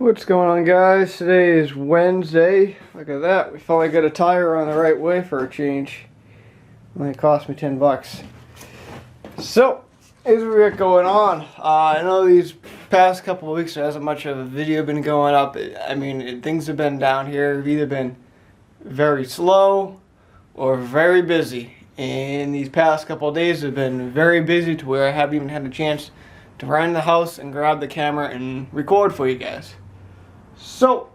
What's going on, guys? Today is Wednesday. Look at that. We finally got a tire on the right way for a change. Only cost me 10 bucks. So, here's what we got going on. I know these past couple of weeks there hasn't much of a video been going up. Things have been down here. Have either been very slow or very busy. And these past couple of days have been very busy to where I haven't even had a chance to run in the house and grab the camera and record for you guys. So,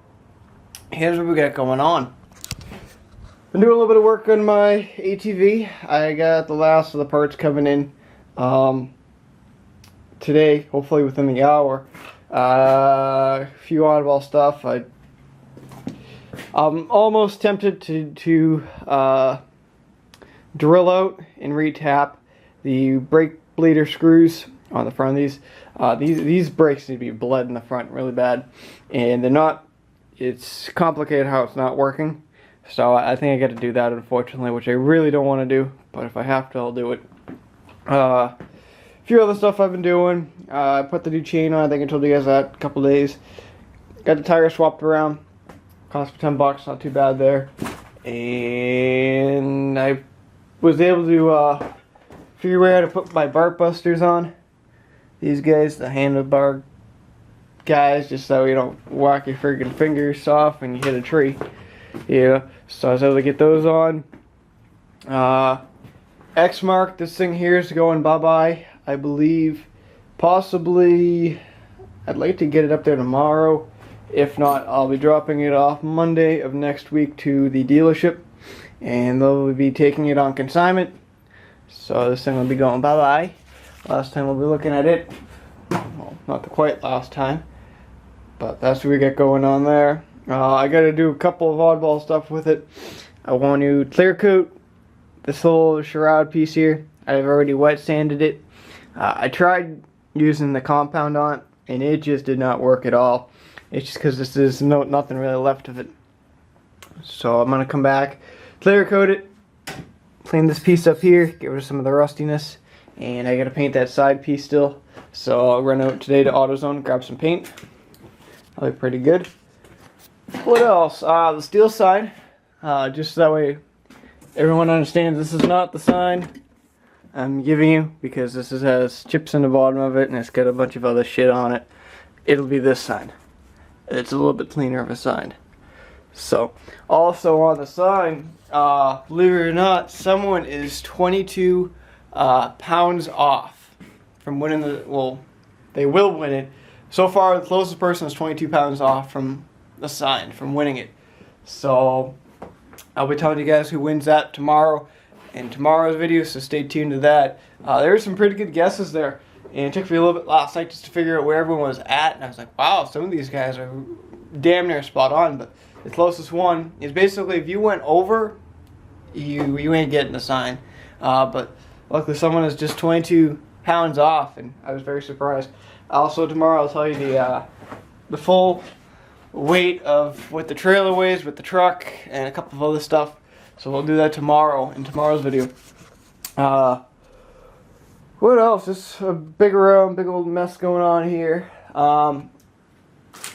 here's what we got going on. Been doing a little bit of work on my ATV. I got the last of the parts coming in today, hopefully within the hour. A few oddball stuff. I'm almost tempted to drill out and retap the brake bleeder screws on the front of these. These brakes need to be bled in the front really bad, and they're not. It's complicated how it's not working, so I think I got to do that, unfortunately, which I really don't want to do, but if I have to, I'll do it. A few other stuff I've been doing. I put the new chain on. I think I told you guys that a couple days. Got the tire swapped around. Cost me 10 bucks. Not too bad there. And I was able to figure out how to put my bark busters on. These guys, the handlebar guys, just so you don't whack your freaking fingers off when you hit a tree. Yeah, so I was able to get those on. X mark, this thing here is going bye-bye, I believe. Possibly, I'd like to get it up there tomorrow. If not, I'll be dropping it off Monday of next week to the dealership, and they'll be taking it on consignment. So this thing will be going bye-bye. Last time we'll be looking at it. Well, not the quite last time, but that's what we got going on there. I got to do a couple of oddball stuff with it. I want to clear coat this little shroud piece here. I've already wet sanded it. I tried using the compound on it, and it just did not work at all. It's just because this is nothing really left of it. So I'm gonna come back, clear coat it, clean this piece up here, get rid of some of the rustiness. And I gotta paint that side piece still. So I'll run out today to AutoZone, grab some paint. That'll be pretty good. What else? The steel sign. Just so that way everyone understands this is not the sign I'm giving you, because this has chips in the bottom of it and it's got a bunch of other shit on it. It'll be this sign. It's a little bit cleaner of a sign. So, also on the sign, believe it or not, someone is 22 pounds off from winning they will win it. So far, the closest person is 22 pounds off from the sign, from winning it. So, I'll be telling you guys who wins that tomorrow in tomorrow's video, so stay tuned to that. There were some pretty good guesses there, and it took me a little bit last night just to figure out where everyone was at, and I was like, wow, some of these guys are damn near spot on, but the closest one is basically if you went over, you ain't getting the sign. But luckily someone is just 22 pounds off, and I was very surprised. Also tomorrow I'll tell you the full weight of what the trailer weighs with the truck and a couple of other stuff. So we'll do that tomorrow in tomorrow's video. What else? Just a big old mess going on here. I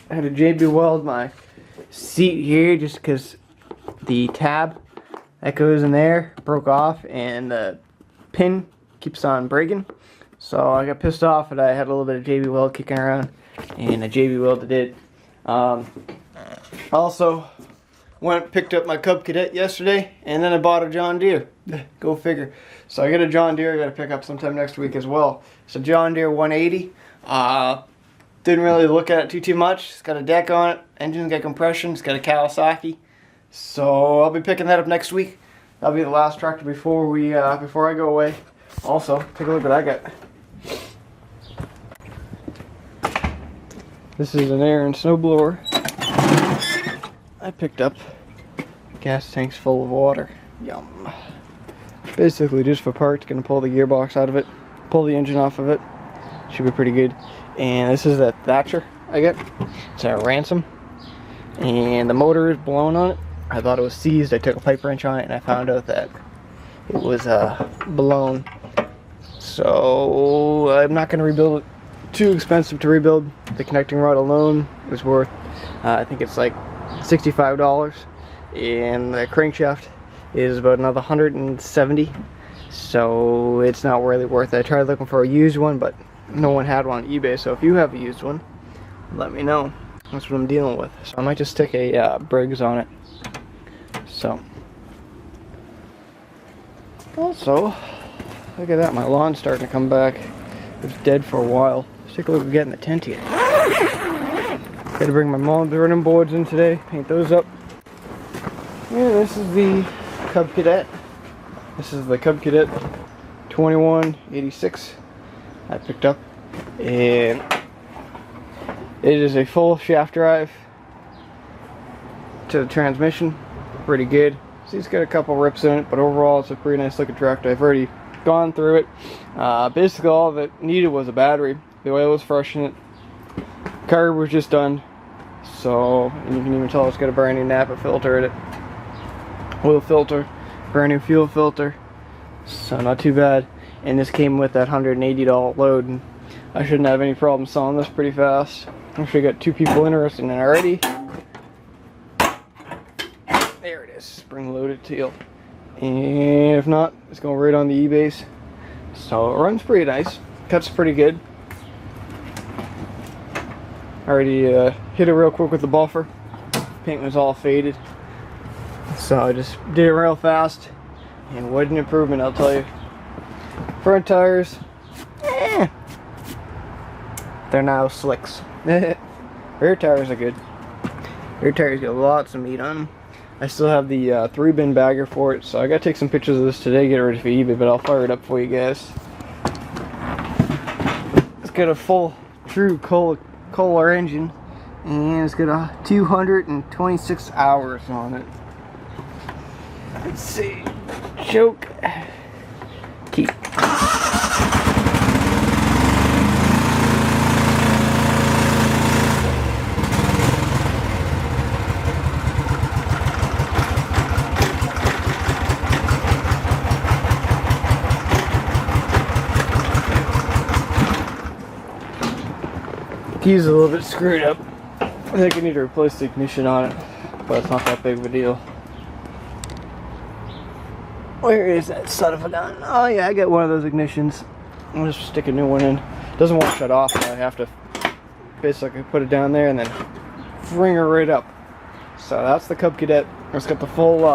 had to JB weld my seat here just because the tab that goes in there broke off and the pin keeps on breaking. So I got pissed off and I had a little bit of JB weld kicking around, and I JB welded it. Also picked up my Cub Cadet yesterday, and then I bought a John Deere. Go figure. So I got a John Deere I got to pick up sometime next week as well. It's a John Deere 180. Didn't really look at it too much. It's got a deck on it. Engine's got compression. It's got a Kawasaki. So I'll be picking that up next week. That'll be the last tractor before I go away. Also, take a look what I got. This is an air and snow blower. I picked up. Gas tanks full of water. Yum. Basically just for parts. Gonna pull the gearbox out of it. Pull the engine off of it. Should be pretty good. And this is that Thatcher I got. It's a Ransom. And the motor is blown on it. I thought it was seized. I took a pipe wrench on it and I found out that it was blown. So I'm not going to rebuild it too expensive to rebuild. The connecting rod alone is worth, I think it's like $65, and the crankshaft is about another $170. So it's not really worth it. I tried looking for a used one, but no one had one on eBay. So if you have a used one, let me know. That's what I'm dealing with. So I might just stick a Briggs on it. So also, look at that, my lawn's starting to come back. It was dead for a while. Let's take a look at getting the tent here. Gotta bring my mom's running boards in today, paint those up. Yeah, this is the Cub Cadet. This is the Cub Cadet 2186 I picked up, and it is a full shaft drive to the transmission. Pretty good. See, it's got a couple rips in it, but overall it's a pretty nice looking tractor. I've already gone through it. Basically all that needed was a battery. The oil was fresh in it. Carb was just done. So, and you can even tell it's got a brand new Napa filter in it. Oil filter, brand new fuel filter. So not too bad. And this came with that $180 load. And I shouldn't have any problem selling this pretty fast. Actually got 2 people interested in it already. There it is, spring loaded teal. And if not, it's going right on the eBays. So it runs pretty nice, cuts pretty good. Already hit it real quick with the buffer. Paint was all faded. So I just did it real fast. And what an improvement, I'll tell you. Front tires, they're now slicks. Rear tires are good. Rear tires got lots of meat on them. I still have the 3-bin bagger for it, so I gotta take some pictures of this today, get it ready for eBay, but I'll fire it up for you guys. It's got a full, true Kohler engine, and it's got 226 hours on it. Let's see. Choke. Keep. Key's a little bit screwed up. I think I need to replace the ignition on it, but it's not that big of a deal. Where is that son of a gun? Oh yeah, I got one of those ignitions. I'll just stick a new one in. It doesn't want to shut off, so I have to basically put it down there and then bring her right up. So that's the Cub Cadet. It's got the full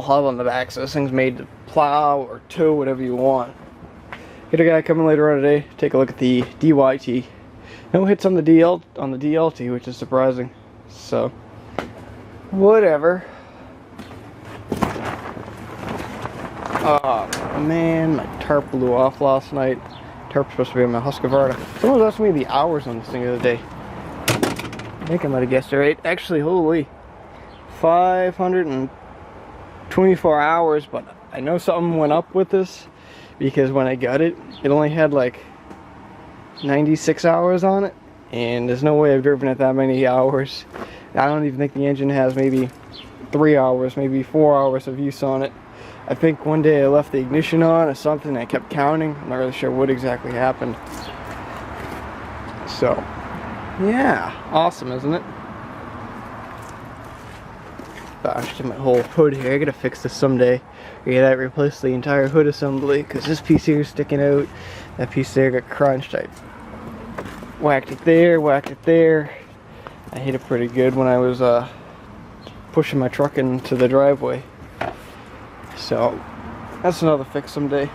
hub on the back, so this thing's made to plow or tow, whatever you want. Get a guy coming later on today, take a look at the DYT. No hits on the DLT, which is surprising. So, whatever. Oh man, my tarp blew off last night. Tarp's supposed to be on my Husqvarna. Someone was asking me the hours on this thing the other day. I think I might have guessed it right. Actually, holy, 524 hours, but I know something went up with this because when I got it, it only had like 96 hours on it, and there's no way I've driven it that many hours. I don't even think the engine has maybe 3 hours, maybe 4 hours of use on it. I think one day I left the ignition on or something. I kept counting. I'm not really sure what exactly happened. So, yeah, awesome, isn't it? Gosh, my whole hood here. I gotta fix this someday. I gotta replace the entire hood assembly because this piece here is sticking out. That piece there got crunched. I whacked it there, whacked it there. I hit it pretty good when I was pushing my truck into the driveway. So that's another fix someday.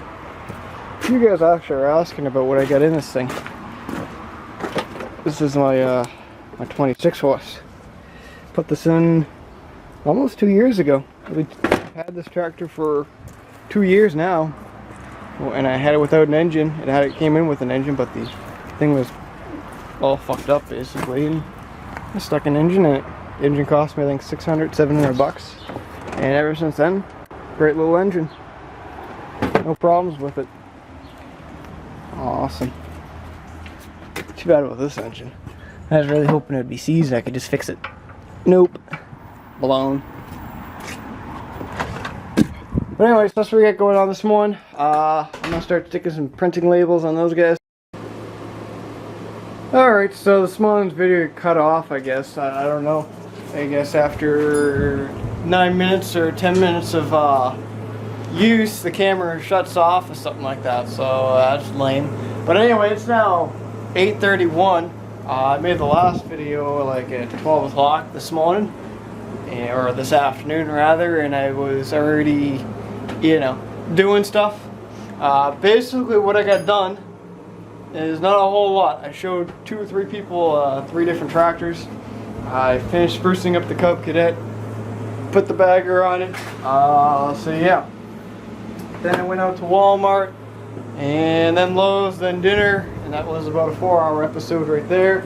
You guys actually are asking about what I got in this thing. This is my my 26 horse. Put this in almost 2 years ago. I've had this tractor for 2 years now, and I had it without an engine. It came in with an engine, but the thing was all fucked up basically, and I stuck an engine in it. The engine cost me I think $600-700, and ever since then, great little engine. No problems with it. Awesome. Too bad with this engine. I was really hoping it would be seasoned. I could just fix it. Nope. Blown. But anyways, that's what we got going on this morning. I'm gonna start sticking some printing labels on those guys. Alright, so this morning's video cut off, I guess. I don't know. I guess after 9 minutes or 10 minutes of use, the camera shuts off or something like that. So that's lame. But anyway, it's now 8:31. I made the last video like at 12 o'clock this morning, or this afternoon rather, and I was already, doing stuff. Basically what I got done is not a whole lot. I showed 2 or 3 people 3 different tractors. I finished sprucing up the Cub Cadet, put the bagger on it. So yeah. Then I went out to Walmart, and then Lowe's, then dinner, and that was about a 4-hour episode right there.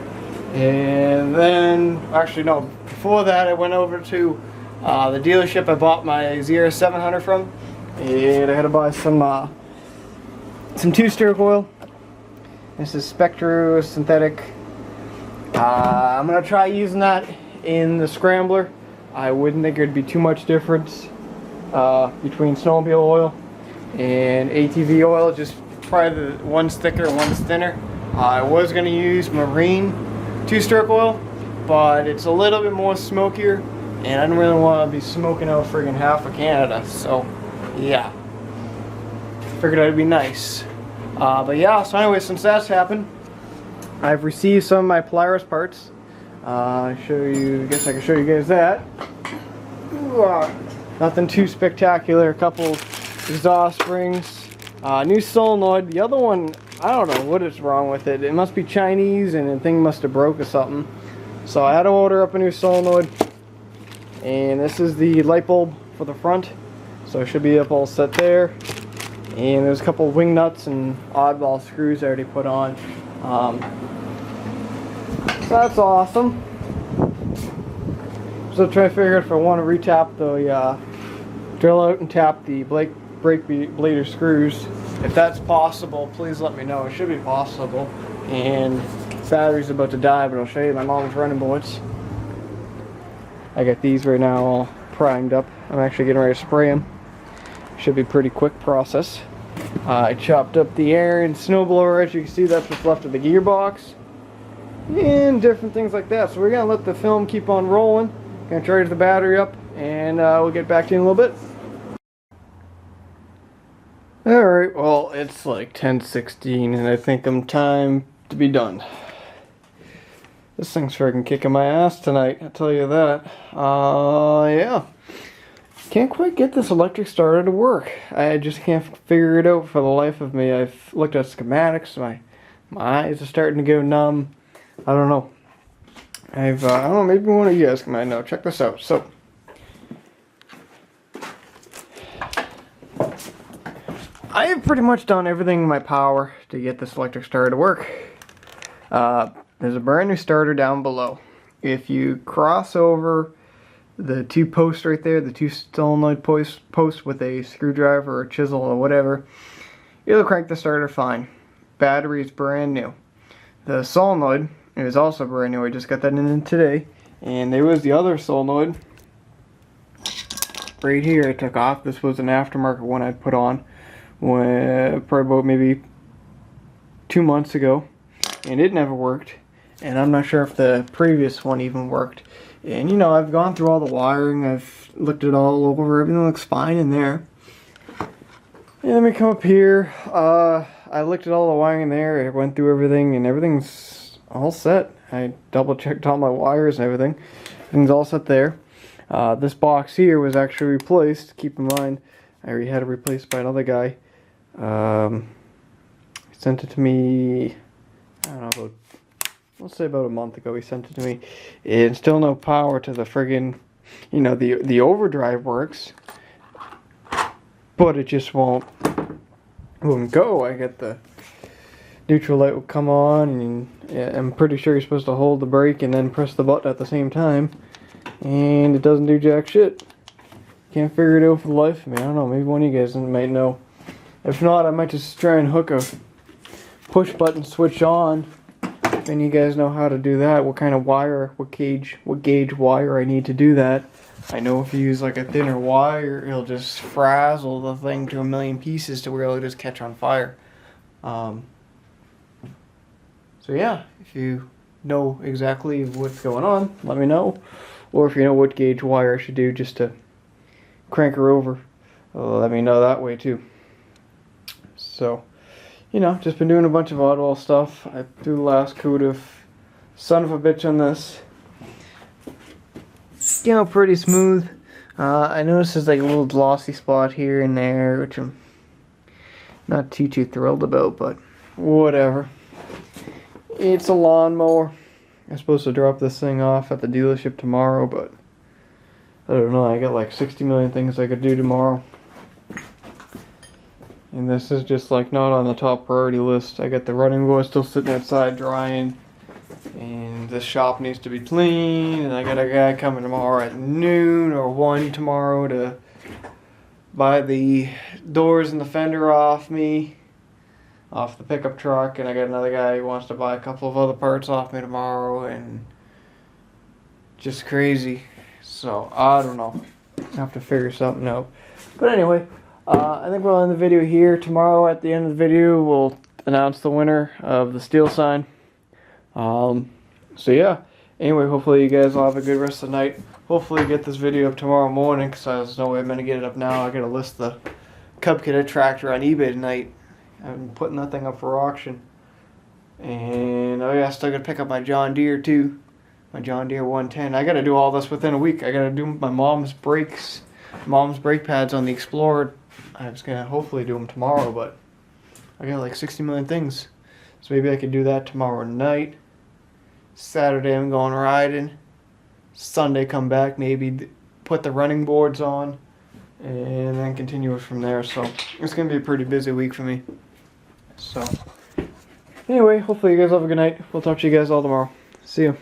And then, actually no, before that I went over to the dealership I bought my ZR 700 from, and I had to buy some 2-stroke oil. This is Spectro synthetic. I'm gonna try using that in the scrambler. I wouldn't think there'd be too much difference between snowmobile oil and ATV oil. Just probably the one's thicker and one's thinner. I was gonna use marine 2-stroke oil, but it's a little bit more smokier, and I don't really want to be smoking out friggin' half of Canada. So yeah, figured it'd be nice. But yeah, so anyway, since that's happened, I've received some of my Polaris parts. I guess I can show you guys that. Nothing too spectacular. A couple exhaust springs, new solenoid. The other one, I don't know what is wrong with it. It must be Chinese, and the thing must have broke or something. So I had to order up a new solenoid. And this is the light bulb for the front. So it should be up all set there. And there's a couple of wing nuts and oddball screws I already put on. So that's awesome. So trying to figure out if I want to retap the drill out and tap the brake bleeder screws. If that's possible, please let me know. It should be possible. And battery's about to die, but I'll show you my mom's running bullets. I got these right now all primed up. I'm actually getting ready to spray them. Should be a pretty quick process. I chopped up the air and snowblower. As you can see, that's what's left of the gearbox. And different things like that. So we're going to let the film keep on rolling. Going to charge the battery up, and we'll get back to you in a little bit. Alright, well, it's like 10:16, and I think I'm time to be done. This thing's freaking kicking my ass tonight, I'll tell you that. Yeah. Can't quite get this electric starter to work. I just can't figure it out for the life of me. I've looked at schematics, my eyes are starting to go numb. I don't know. I don't know, maybe one of you guys might know. Check this out. So, I have pretty much done everything in my power to get this electric starter to work. There's a brand new starter down below. If you cross over the 2 posts right there, the 2 solenoid posts with a screwdriver or chisel or whatever, it'll crank the starter fine. Battery is brand new. The solenoid is also brand new. I just got that in today. And there was the other solenoid right here I took off. This was an aftermarket one I put on probably about maybe 2 months ago, and it never worked. And I'm not sure if the previous one even worked. And I've gone through all the wiring, I've looked it all over, everything looks fine in there. And let me come up here. I looked at all the wiring in there, I went through everything, and everything's all set. I double checked all my wires and everything. Everything's all set there. This box here was actually replaced. Keep in mind, I already had it replaced by another guy. He sent it to me, I don't know, let's say about a month ago he sent it to me. And still no power to the friggin', the overdrive works, but it just won't go. I get the neutral light will come on, and I'm pretty sure you're supposed to hold the brake and then press the button at the same time, and it doesn't do jack shit. Can't figure it out for the life of me. I don't know, maybe one of you guys might know. If not, I might just try and hook a push button switch on. If any of you guys know how to do that, what kind of wire, what gauge wire I need to do that. I know if you use like a thinner wire, it'll just frazzle the thing to a million pieces to where it'll just catch on fire. So yeah, if you know exactly what's going on, let me know. Or if you know what gauge wire I should do just to crank her over, let me know that way too. So, you know, just been doing a bunch of oddball stuff. I threw the last coat of son of a bitch on this. You know, pretty smooth. I noticed there's like a little glossy spot here and there, which I'm not too thrilled about, but whatever. It's a lawnmower. I'm supposed to drop this thing off at the dealership tomorrow, but I don't know. I got like 60 million things I could do tomorrow. And this is just like not on the top priority list. I got the running board still sitting outside drying. And this shop needs to be clean. And I got a guy coming tomorrow at noon or 1 tomorrow to buy the doors and the fender off me. Off the pickup truck. And I got another guy who wants to buy a couple of other parts off me tomorrow. And just crazy. So, I don't know. I have to figure something out. But anyway, I think we'll end the video here. Tomorrow at the end of the video, we'll announce the winner of the steel sign. So yeah. Anyway, hopefully you guys will have a good rest of the night. Hopefully get this video up tomorrow morning, because there's no way I'm going to get it up now. I got to list the Cub Cadet tractor on eBay tonight. I'm putting that thing up for auction. And, oh yeah, I still got to pick up my John Deere too. My John Deere 110. I got to do all this within a week. I got to do my mom's brakes. Mom's brake pads on the Explorer. I was going to hopefully do them tomorrow, but I got like 60 million things. So maybe I could do that tomorrow night. Saturday I'm going riding. Sunday come back, maybe put the running boards on. And then continue it from there. So it's going to be a pretty busy week for me. So anyway, hopefully you guys have a good night. We'll talk to you guys all tomorrow. See you.